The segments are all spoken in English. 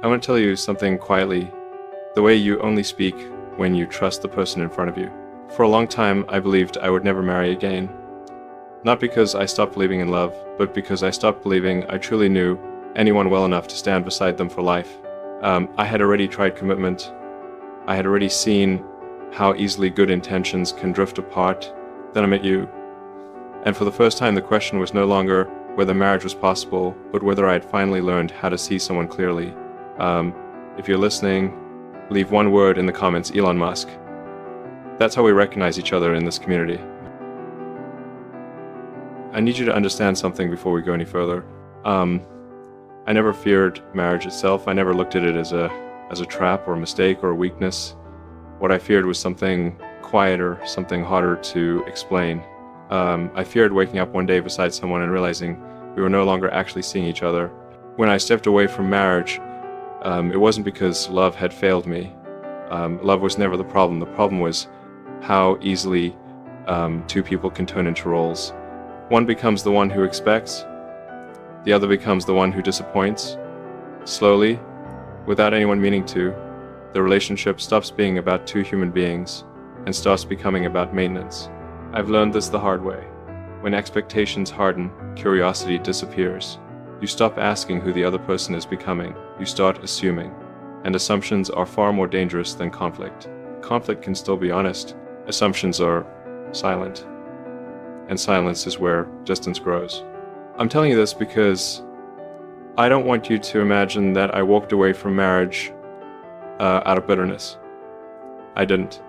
I want to tell you something quietly, the way you only speak when you trust the person in front of you. For a long time, I believed I would never marry again. Not because I stopped believing in love, but because I stopped believing I truly knew anyone well enough to stand beside them for life. I had already tried commitment. I had already seen how easily good intentions can drift apart. Then I met you. And for the first time, the question was no longer whether marriage was possible, but whether I had finally learned how to see someone clearly. If you're listening, leave one word in the comments, Elon Musk. That's how we recognize each other in this community. I need you to understand something before we go any further. I never feared marriage itself. I never looked at it as a trap or a mistake or a weakness. What I feared was something quieter, something harder to explain. I feared waking up one day beside someone and realizing we were no longer actually seeing each other. When I stepped away from marriage, it wasn't because love had failed me. Love was never the problem. The problem was how easily two people can turn into roles. One becomes the one who expects, the other becomes the one who disappoints. Slowly, without anyone meaning to, the relationship stops being about two human beings and starts becoming about maintenance. I've learned this the hard way. When expectations harden, curiosity disappears. You stop asking who the other person is becoming. You start assuming. And assumptions are far more dangerous than conflict. Conflict can still be honest. Assumptions are silent. And silence is where distance grows. I'm telling you this because I don't want you to imagine that I walked away from marriage out of bitterness. I didn't.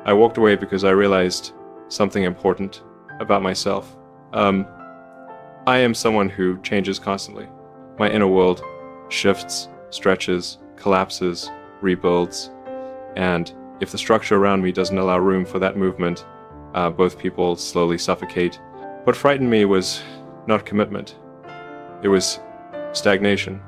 I walked away because I realized something important about myself. I am someone who changes constantly. My inner world shifts, stretches, collapses, rebuilds, and if the structure around me doesn't allow room for that movement, both people slowly suffocate. What frightened me was not commitment. It was stagnation.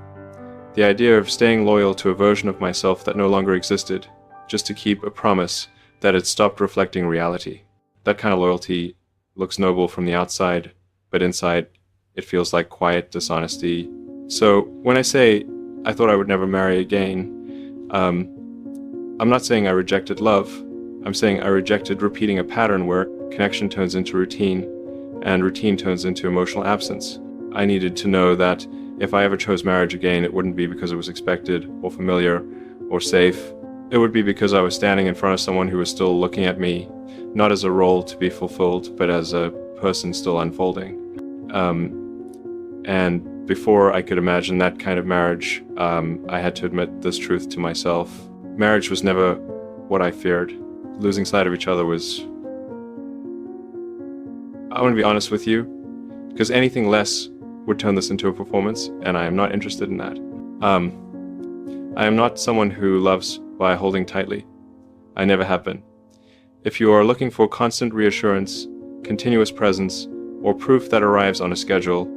The idea of staying loyal to a version of myself that no longer existed, just to keep a promise that had stopped reflecting reality. That kind of loyalty looks noble from the outside, but inside it feels like quiet dishonesty. So when I say I thought I would never marry again, I'm not saying I rejected love. I'm saying I rejected repeating a pattern where connection turns into routine, and routine turns into emotional absence. I needed to know that if I ever chose marriage again, it wouldn't be because it was expected or familiar or safe. It would be because I was standing in front of someone who was still looking at me, not as a role to be fulfilled, but as a person still unfolding. And before I could imagine that kind of marriage, I had to admit this truth to myself. Marriage was never what I feared. Losing sight of each other was... I want to be honest with you, because anything less would turn this into a performance, and I am not interested in that. I am not someone who loves by holding tightly. I never have been. If you are looking for constant reassurance, continuous presence, or proof that arrives on a schedule,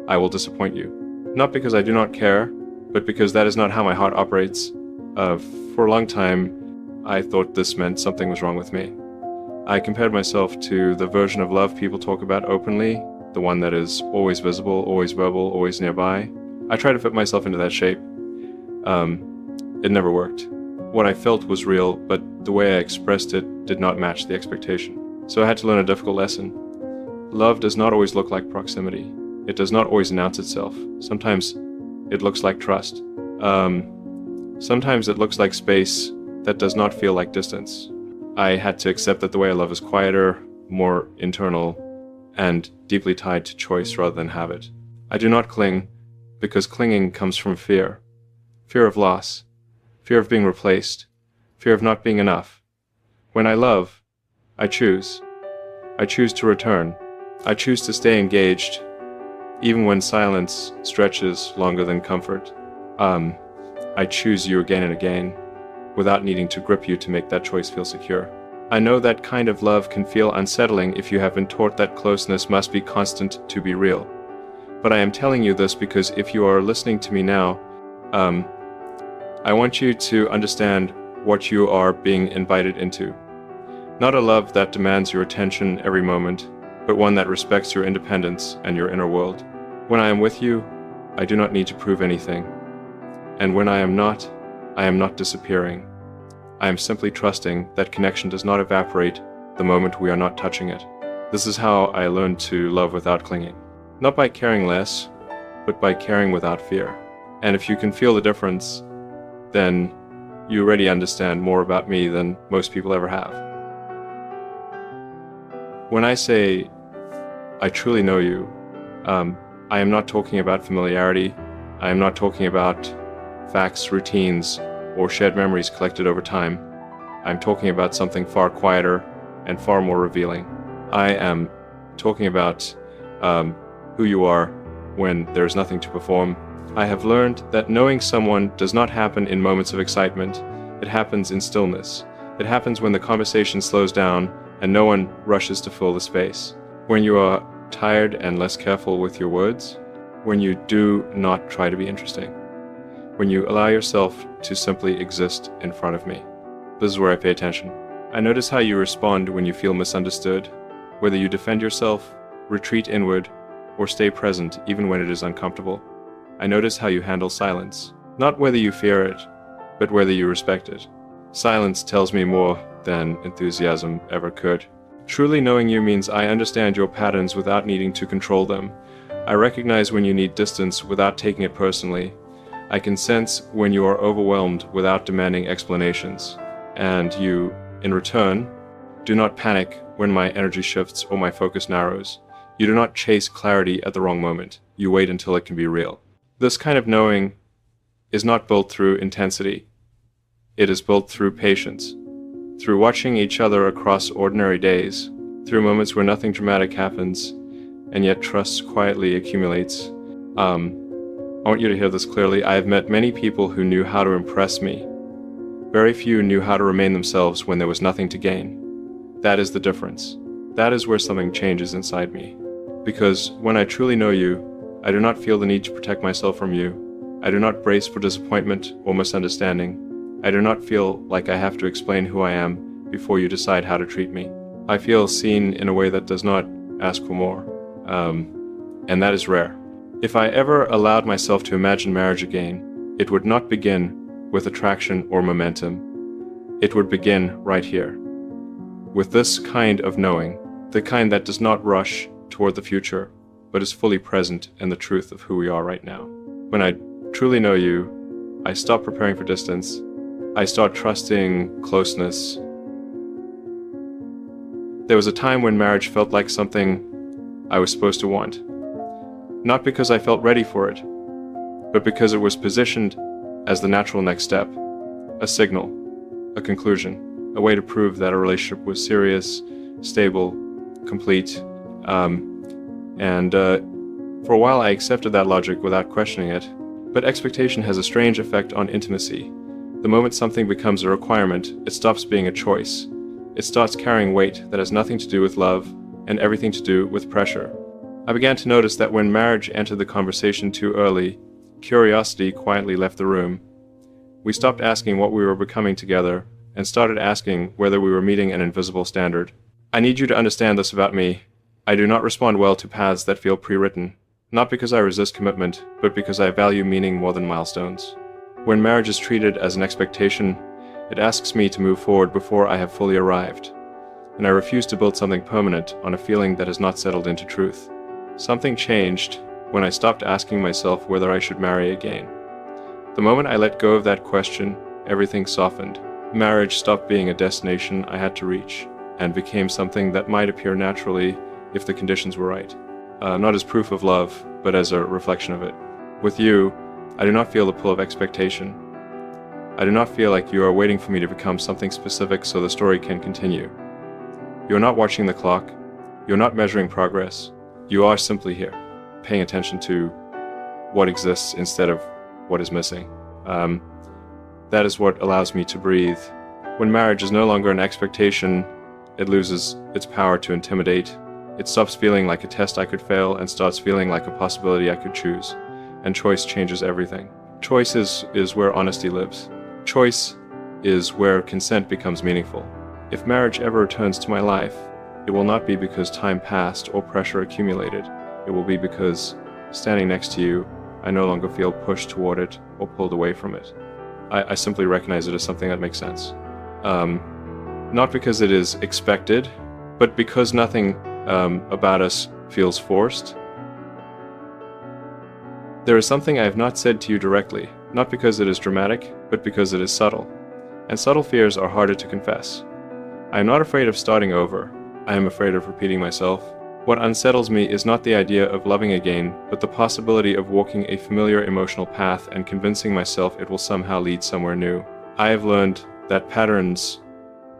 I will disappoint you. Not because I do not care, but because that is not how my heart operates. For a long time, I thought this meant something was wrong with me. I compared myself to the version of love people talk about openly, the one that is always visible, always verbal, always nearby. I tried to fit myself into that shape. It never worked. What I felt was real, but the way I expressed it did not match the expectation. So I had to learn a difficult lesson. Love does not always look like proximity. It does not always announce itself. Sometimes it looks like trust. Sometimes it looks like space that does not feel like distance. I had to accept that the way I love is quieter, more internal, and deeply tied to choice rather than habit. I do not cling because clinging comes from fear. Fear of loss, fear of being replaced, fear of not being enough. When I love, I choose. I choose to return. I choose to stay engaged, even when silence stretches longer than comfort. I choose you again and again, without needing to grip you to make that choice feel secure. I know that kind of love can feel unsettling if you have been taught that closeness must be constant to be real. But I am telling you this because if you are listening to me now, I want you to understand what you are being invited into. Not a love that demands your attention every moment, but one that respects your independence and your inner world. When I am with you, I do not need to prove anything. And when I am not disappearing. I am simply trusting that connection does not evaporate the moment we are not touching it. This is how I learned to love without clinging. Not by caring less, but by caring without fear. And if you can feel the difference, then you already understand more about me than most people ever have. When I say I truly know you, I am not talking about familiarity. I am not talking about facts, routines, or shared memories collected over time. I'm talking about something far quieter and far more revealing. I am talking about who you are when there's nothing to perform. I have learned that knowing someone does not happen in moments of excitement. It happens in stillness. It happens when the conversation slows down and no one rushes to fill the space. When you are tired and less careful with your words. When you do not try to be interesting. When you allow yourself to simply exist in front of me. This is where I pay attention. I notice how you respond when you feel misunderstood, whether you defend yourself, retreat inward, or stay present even when it is uncomfortable. I notice how you handle silence, not whether you fear it, but whether you respect it. Silence tells me more than enthusiasm ever could. Truly knowing you means I understand your patterns without needing to control them. I recognize when you need distance without taking it personally. I can sense when you are overwhelmed without demanding explanations. And you, in return, do not panic when my energy shifts or my focus narrows. You do not chase clarity at the wrong moment. You wait until it can be real. This kind of knowing is not built through intensity. It is built through patience, through watching each other across ordinary days, through moments where nothing dramatic happens, and yet trust quietly accumulates. I want you to hear this clearly. I have met many people who knew how to impress me. Very few knew how to remain themselves when there was nothing to gain. That is the difference. That is where something changes inside me. Because when I truly know you, I do not feel the need to protect myself from you. I do not brace for disappointment or misunderstanding. I do not feel like I have to explain who I am before you decide how to treat me. I feel seen in a way that does not ask for more. And that is rare. If I ever allowed myself to imagine marriage again, it would not begin with attraction or momentum. It would begin right here. With this kind of knowing, the kind that does not rush toward the future, but is fully present in the truth of who we are right now. When I truly know you, I stop preparing for distance. I start trusting closeness. There was a time when marriage felt like something I was supposed to want. Not because I felt ready for it, but because it was positioned as the natural next step, a signal, a conclusion, a way to prove that a relationship was serious, stable, complete. For a while I accepted that logic without questioning it. But expectation has a strange effect on intimacy. The moment something becomes a requirement, it stops being a choice. It starts carrying weight that has nothing to do with love and everything to do with pressure. I began to notice that when marriage entered the conversation too early, curiosity quietly left the room. We stopped asking what we were becoming together and started asking whether we were meeting an invisible standard. I need you to understand this about me. I do not respond well to paths that feel pre-written, not because I resist commitment, but because I value meaning more than milestones. When marriage is treated as an expectation, it asks me to move forward before I have fully arrived, and I refuse to build something permanent on a feeling that has not settled into truth. Something changed when I stopped asking myself whether I should marry again. The moment I let go of that question, everything softened. Marriage stopped being a destination I had to reach, and became something that might appear naturally if the conditions were right. Not as proof of love, but as a reflection of it. With you, I do not feel the pull of expectation. I do not feel like you are waiting for me to become something specific so the story can continue. You are not watching the clock. You are not measuring progress. You are simply here, paying attention to what exists instead of what is missing. That is what allows me to breathe. When marriage is no longer an expectation, it loses its power to intimidate. It stops feeling like a test I could fail and starts feeling like a possibility I could choose. And choice changes everything. Choice is where honesty lives. Choice is where consent becomes meaningful. If marriage ever returns to my life, it will not be because time passed or pressure accumulated. It will be because, standing next to you, I no longer feel pushed toward it, or pulled away from it. I simply recognize it as something that makes sense. Not because it is expected, but because nothing about us feels forced. There is something I have not said to you directly, not because it is dramatic, but because it is subtle. And subtle fears are harder to confess. I am not afraid of starting over. I am afraid of repeating myself. What unsettles me is not the idea of loving again, but the possibility of walking a familiar emotional path and convincing myself it will somehow lead somewhere new. I have learned that patterns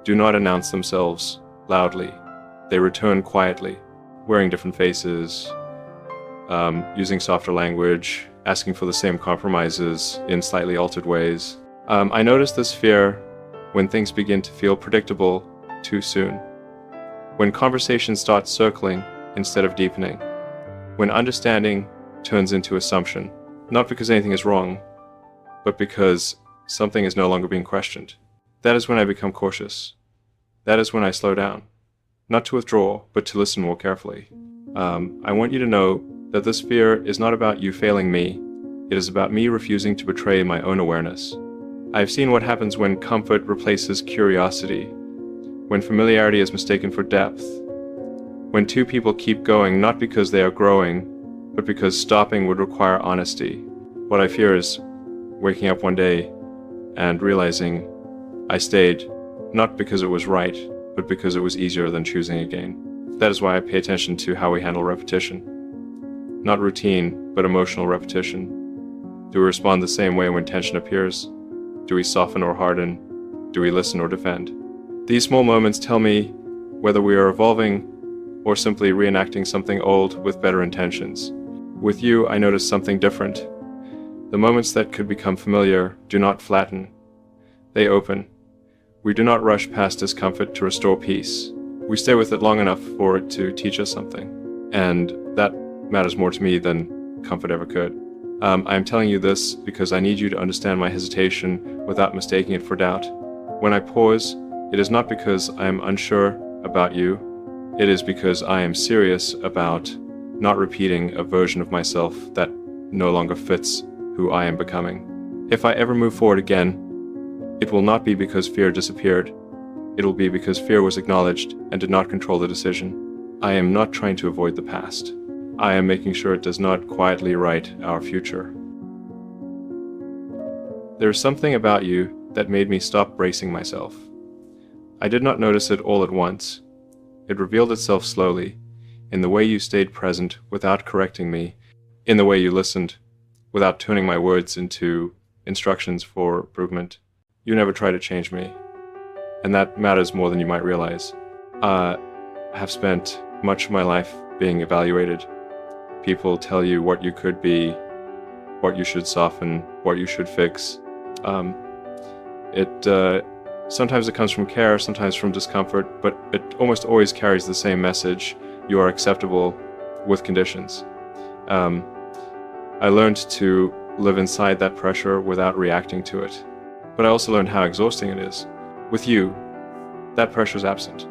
do not announce themselves loudly. They return quietly, wearing different faces, using softer language, asking for the same compromises in slightly altered ways. I notice this fear when things begin to feel predictable too soon. When conversations start circling instead of deepening. When understanding turns into assumption. Not because anything is wrong, but because something is no longer being questioned. That is when I become cautious. That is when I slow down. Not to withdraw, but to listen more carefully. I want you to know that this fear is not about you failing me. It is about me refusing to betray my own awareness. I've seen what happens when comfort replaces curiosity, when familiarity is mistaken for depth, when two people keep going not because they are growing, but because stopping would require honesty. What I fear is waking up one day and realizing I stayed not because it was right, but because it was easier than choosing again. That is why I pay attention to how we handle repetition. Not routine, but emotional repetition. Do we respond the same way when tension appears? Do we soften or harden? Do we listen or defend? These small moments tell me whether we are evolving or simply reenacting something old with better intentions. With you, I notice something different. The moments that could become familiar do not flatten. They open. We do not rush past discomfort to restore peace. We stay with it long enough for it to teach us something. And that matters more to me than comfort ever could. I am telling you this because I need you to understand my hesitation without mistaking it for doubt. When I pause, it is not because I am unsure about you. It is because I am serious about not repeating a version of myself that no longer fits who I am becoming. If I ever move forward again, it will not be because fear disappeared. It will be because fear was acknowledged and did not control the decision. I am not trying to avoid the past. I am making sure it does not quietly write our future. There is something about you that made me stop bracing myself. I did not notice it all at once. It revealed itself slowly, in the way you stayed present without correcting me, in the way you listened without turning my words into instructions for improvement. You never try to change me, and that matters more than you might realize. I have spent much of my life being evaluated. People tell you what you could be, what you should soften, what you should fix. Sometimes it comes from care, sometimes from discomfort, but it almost always carries the same message. You are acceptable with conditions. I learned to live inside that pressure without reacting to it. But I also learned how exhausting it is. With you, that pressure is absent.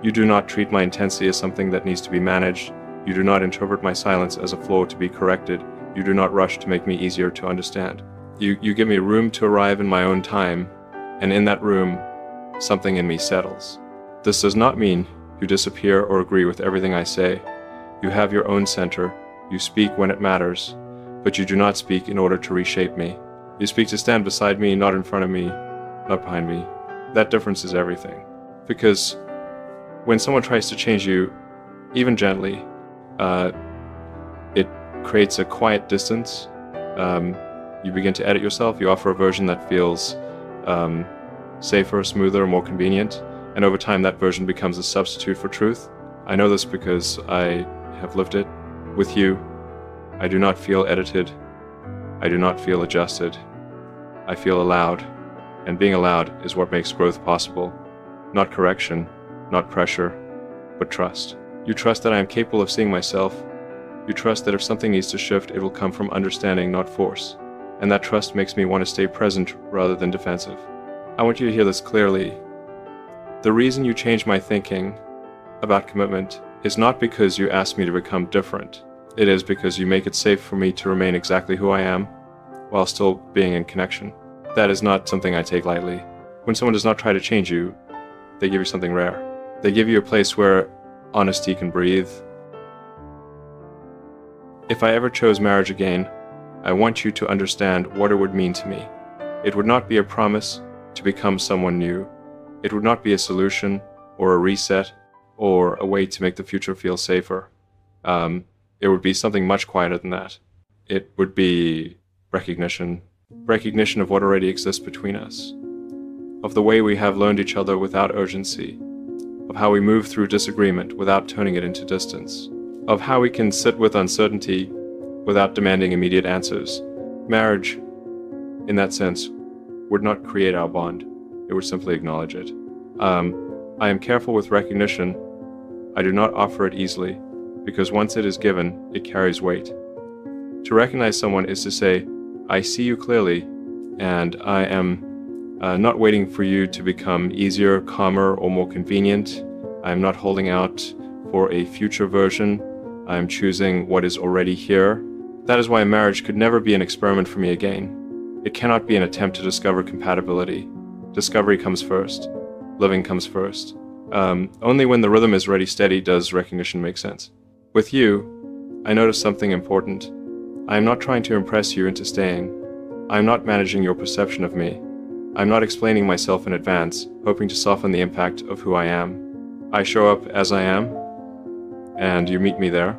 You do not treat my intensity as something that needs to be managed. You do not interpret my silence as a flaw to be corrected. You do not rush to make me easier to understand. You give me room to arrive in my own time, and in that room, something in me settles. This does not mean you disappear or agree with everything I say. You have your own center. You speak when it matters, but you do not speak in order to reshape me. You speak to stand beside me, not in front of me, not behind me. That difference is everything. Because when someone tries to change you, even gently, it creates a quiet distance. You begin to edit yourself. You offer a version that feels safer, smoother, more convenient. And over time, that version becomes a substitute for truth. I know this because I have lived it. With you, I do not feel edited. I do not feel adjusted. I feel allowed. And being allowed is what makes growth possible. Not correction, not pressure, but trust. You trust that I am capable of seeing myself. You trust that if something needs to shift, it will come from understanding, not force. And that trust makes me want to stay present rather than defensive. I want you to hear this clearly. The reason you change my thinking about commitment is not because you ask me to become different. It is because you make it safe for me to remain exactly who I am, while still being in connection. That is not something I take lightly. When someone does not try to change you, they give you something rare. They give you a place where honesty can breathe. If I ever chose marriage again, I want you to understand what it would mean to me. It would not be a promise to become someone new. It would not be a solution or a reset or a way to make the future feel safer. It would be something much quieter than that. It would be recognition of what already exists between us, of the way we have learned each other without urgency, of how we move through disagreement without turning it into distance, of how we can sit with uncertainty without demanding immediate answers. Marriage, in that sense, would not create our bond. It would simply acknowledge it. I am careful with recognition. I do not offer it easily, because once it is given, it carries weight. To recognize someone is to say, I see you clearly, and I am not waiting for you to become easier, calmer, or more convenient. I am not holding out for a future version. I am choosing what is already here. That is why marriage could never be an experiment for me again. It cannot be an attempt to discover compatibility. Discovery comes first. Living comes first. Only when the rhythm is ready steady does recognition make sense. With you, I notice something important. I am not trying to impress you into staying. I am not managing your perception of me. I am not explaining myself in advance, hoping to soften the impact of who I am. I show up as I am, and you meet me there,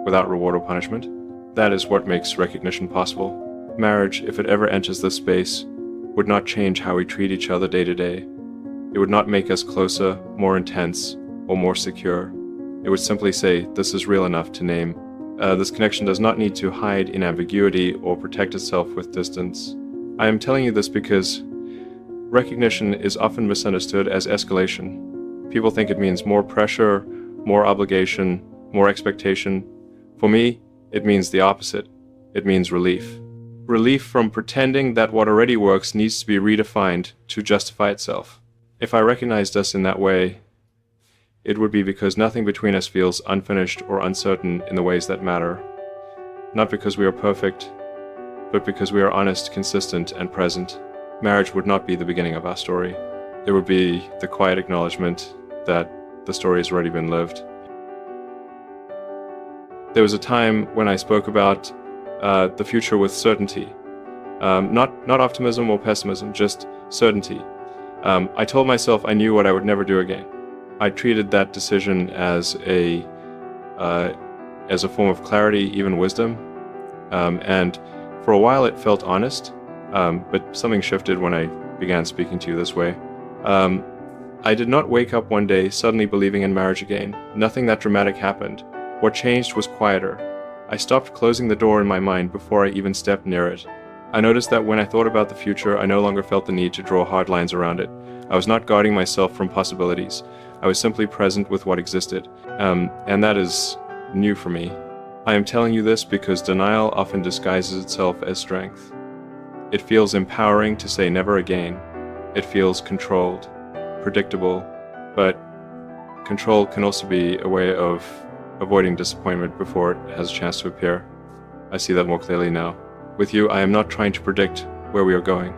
without reward or punishment. That is what makes recognition possible. Marriage, if it ever enters this space, would not change how we treat each other day to day. It would not make us closer, more intense, or more secure. It would simply say, this is real enough to name. This connection does not need to hide in ambiguity or protect itself with distance. I am telling you this because recognition is often misunderstood as escalation. People think it means more pressure, more obligation, more expectation. For me, it means the opposite. It means relief. Relief from pretending that what already works needs to be redefined to justify itself. If I recognized us in that way, it would be because nothing between us feels unfinished or uncertain in the ways that matter. Not because we are perfect, but because we are honest, consistent, and present. Marriage would not be the beginning of our story. It would be the quiet acknowledgement that the story has already been lived. There was a time when I spoke about the future with certainty. Not optimism or pessimism, just certainty. I told myself I knew what I would never do again. I treated that decision as a form of clarity, even wisdom. And for a while it felt honest, but something shifted when I began speaking to you this way. I did not wake up one day suddenly believing in marriage again. Nothing that dramatic happened. What changed was quieter. I stopped closing the door in my mind before I even stepped near it. I noticed that when I thought about the future, I no longer felt the need to draw hard lines around it. I was not guarding myself from possibilities. I was simply present with what existed. And that is new for me. I am telling you this because denial often disguises itself as strength. It feels empowering to say never again. It feels controlled, predictable, but control can also be a way of avoiding disappointment before it has a chance to appear. I see that more clearly now. With you, I am not trying to predict where we are going.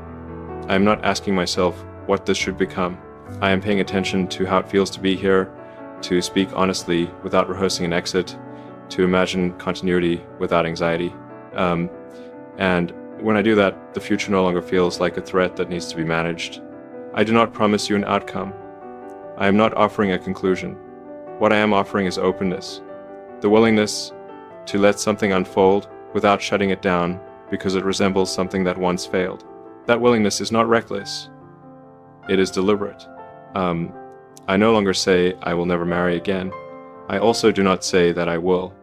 I am not asking myself what this should become. I am paying attention to how it feels to be here, to speak honestly without rehearsing an exit, to imagine continuity without anxiety. And when I do that, the future no longer feels like a threat that needs to be managed. I do not promise you an outcome. I am not offering a conclusion. What I am offering is openness, the willingness to let something unfold without shutting it down because it resembles something that once failed. That willingness is not reckless. It is deliberate. I no longer say I will never marry again. I also do not say that I will.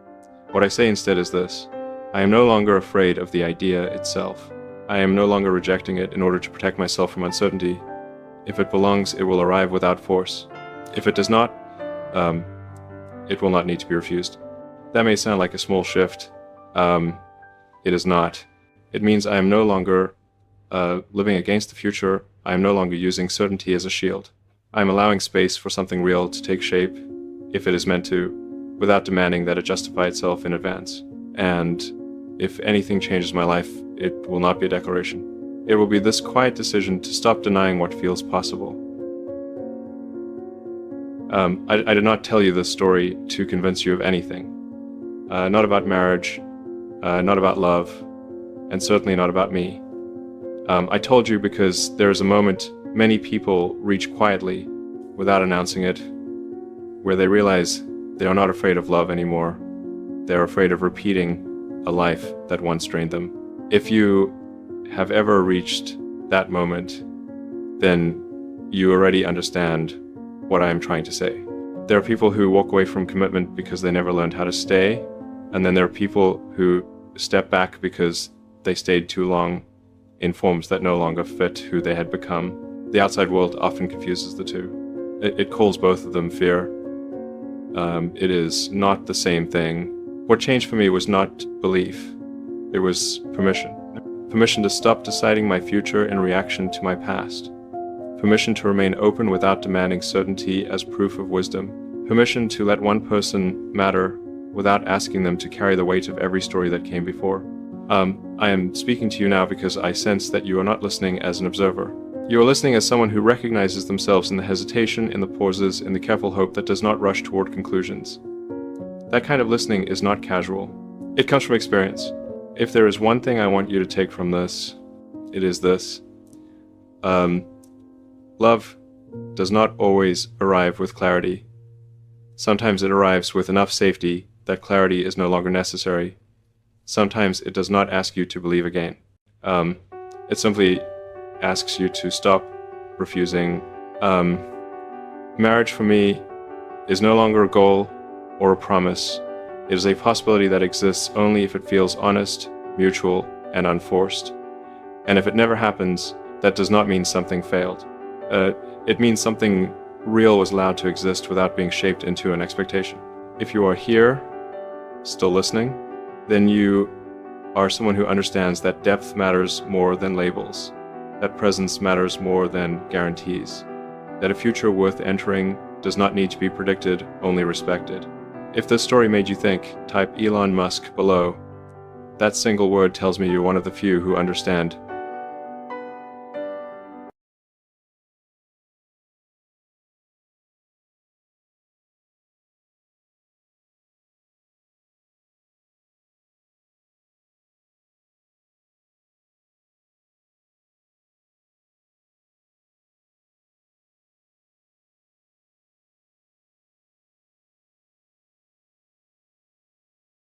What I say instead is this: I am no longer afraid of the idea itself. I am no longer rejecting it in order to protect myself from uncertainty. If it belongs, it will arrive without force. If it does not, it will not need to be refused. That may sound like a small shift. It is not. It means I am no longer living against the future. I am no longer using certainty as a shield. I am allowing space for something real to take shape, if it is meant to, without demanding that it justify itself in advance. And if anything changes my life, it will not be a declaration. It will be this quiet decision to stop denying what feels possible. I did not tell you this story to convince you of anything. Not about marriage, not about love, and certainly not about me. I told you because there is a moment many people reach quietly, without announcing it, where they realize they are not afraid of love anymore. They are afraid of repeating a life that once drained them. If you have ever reached that moment, then you already understand what I am trying to say. There are people who walk away from commitment because they never learned how to stay, and then there are people who step back because they stayed too long in forms that no longer fit who they had become. The outside world often confuses the two. It calls both of them fear. It is not the same thing. What changed for me was not belief. It was permission. Permission to stop deciding my future in reaction to my past. Permission to remain open without demanding certainty as proof of wisdom. Permission to let one person matter without asking them to carry the weight of every story that came before. I am speaking to you now because I sense that you are not listening as an observer. You are listening as someone who recognizes themselves in the hesitation, in the pauses, in the careful hope that does not rush toward conclusions. That kind of listening is not casual. It comes from experience. If there is one thing I want you to take from this, it is this. Love does not always arrive with clarity. Sometimes it arrives with enough safety that clarity is no longer necessary. Sometimes it does not ask you to believe again. It simply asks you to stop refusing. Marriage for me is no longer a goal or a promise. It is a possibility that exists only if it feels honest, mutual, and unforced. And if it never happens, that does not mean something failed. It means something real was allowed to exist without being shaped into an expectation. If you are here, still listening, then you are someone who understands that depth matters more than labels, that presence matters more than guarantees, that a future worth entering does not need to be predicted, only respected. If this story made you think, type Elon Musk below. That single word tells me you're one of the few who understand